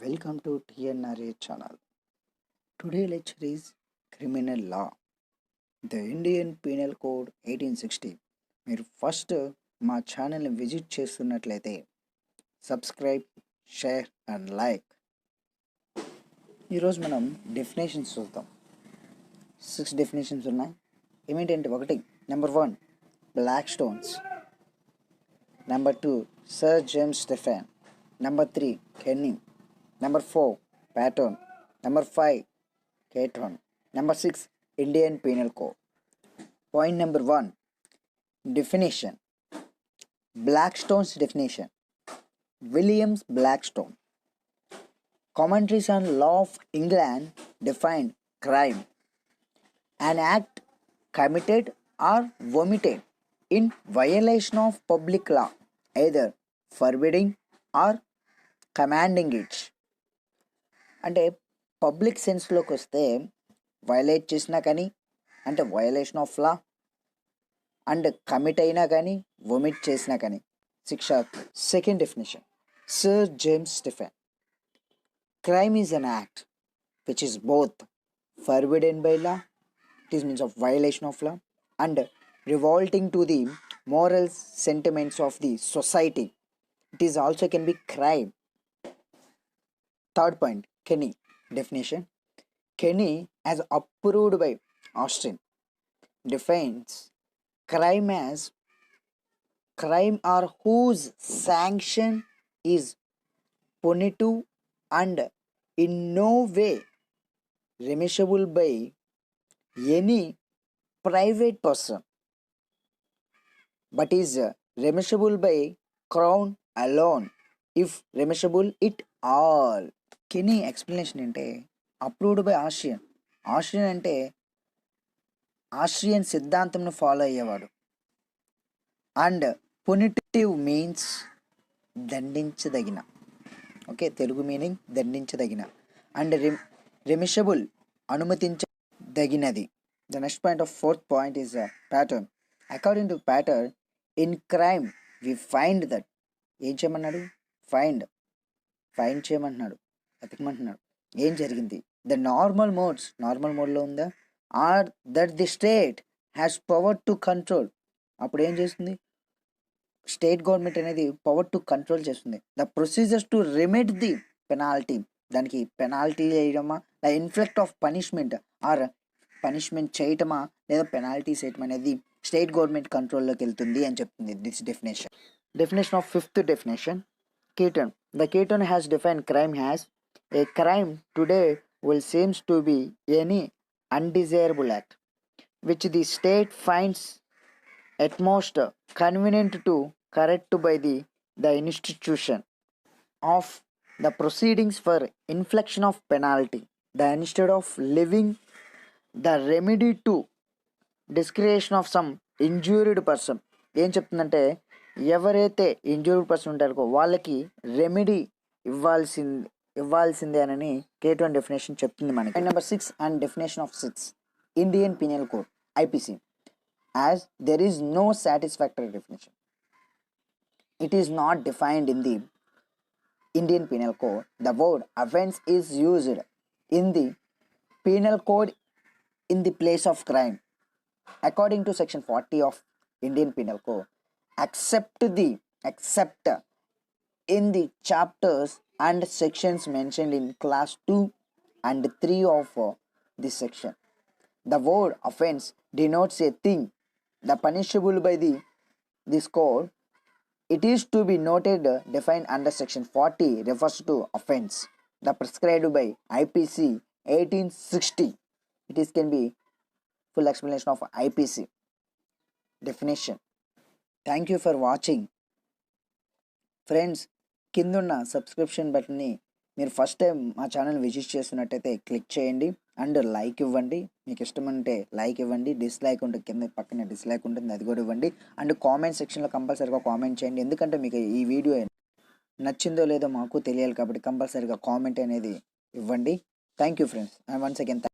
Welcome to TNRA channel. Today lecture is Criminal Law. The Indian Penal Code 1860. మీరు first మా ఛానల్ని visit చేస్తున్నట్లయితే subscribe, share and like. ఈరోజు మనం definitions చూద్దాం. 6 డెఫినేషన్స్ ఉన్నాయి. ఏమిటంటే 1 number 1 Blackstones, number 2 sir James Stephen, number 3 Kenny, number 4 pattern, number 5 catron, number 6 Indian Penal Code. Point number 1 definition. Blackstone's definition. Williams Blackstone. Commentaries on Law of England define crime, an act committed or omitted in violation of public law, either forbidding or commanding it. అంటే public సెన్స్లోకి వస్తే violate చేసినా కానీ అంటే violation of law and commit అయినా కానీ vomit చేసినా కానీ శిక్ష. Second definition sir James Stephen. Crime is an act which is both forbidden by law, it is means of violation of law, and revolting to the moral sentiments of the society. It is also can be crime. Third point, Kenny definition. Kenny, as approved by Austin, defines crime as crime or whose sanction is punitive and in no way remissible by any private person, but is remissible by crown alone, if remissible it all. Kenny explanation అంటే approved by Austrian. Austrian అంటే Austrian సిద్ధాంతంను follow అయ్యేవాడు. And punitive means దండించదగిన. Okay, Telugu meaning దండించదగిన. And remissible అనుమతించదగినది. The next point of fourth point is pattern. According to pattern in crime we find that. ఏం చేయమన్నాడు? Find చేయమంటున్నాడు, వెతకమంటున్నాడు. ఏం జరిగింది? ద నార్మల్ మోడ్లో ఉందా? Or that the state has power to control. అప్పుడు ఏం చేస్తుంది? స్టేట్ గవర్నమెంట్ అనేది పవర్ టు కంట్రోల్ చేస్తుంది. The procedures to remit the penalty. దానికి పెనాల్టీ చేయడమా, the inflict of punishment or punishment చేయటమా లేదా పెనాల్టీస్ వేయటం అనేది స్టేట్ గవర్నమెంట్ కంట్రోల్లోకి వెళ్తుంది అని చెప్తుంది this definition. Definition of fifth definition, Caton. The Caton has defined crime as a crime today will seems to be any undesirable act which the state finds at most convenient to correct by the institution of the proceedings for infliction of penalty, the instead of leaving the remedy to discretion of some injured person. ఏం చెప్తుందంటే ఎవరైతే injured person ఉంటారో వాళ్ళకి remedy ఇవ్వాల్సిందే అని కేటోన్ definition చెప్తుంది మనకి. Number 6 and definition of 6 Indian penal code IPC. As there is no satisfactory definition, it is not defined in the Indian penal code. The word offence is used in the penal code in the place of crime according to section 40 of Indian penal code, except in the chapters and sections mentioned in class 2 and 3 of this section. The word offense denotes a thing the punishable by this code. It is to be noted defined under section 40 refers to offense the prescribed by IPC 1860. It is can be full explanation of IPC definition. Thank you for watching. Friends, కిందున్న subscription బటన్ని మీరు first time మా channel visit చేస్తున్నట్టయితే click చేయండి and like ఇవ్వండి. మీకు ఇష్టం అంటే like ఇవ్వండి, డిస్లైక్ ఉంటుంది కింద పక్కన డిస్లైక్ ఉంటుంది, అది కూడా ఇవ్వండి. అండ్ కామెంట్ సెక్షన్లో కంపల్సరీగా కామెంట్ చేయండి, ఎందుకంటే మీకు ఈ వీడియో నచ్చిందో లేదో మాకు తెలియాలి కాబట్టి కంపల్సరీగా కామెంట్ అనేది ఇవ్వండి. Thank you friends, and once again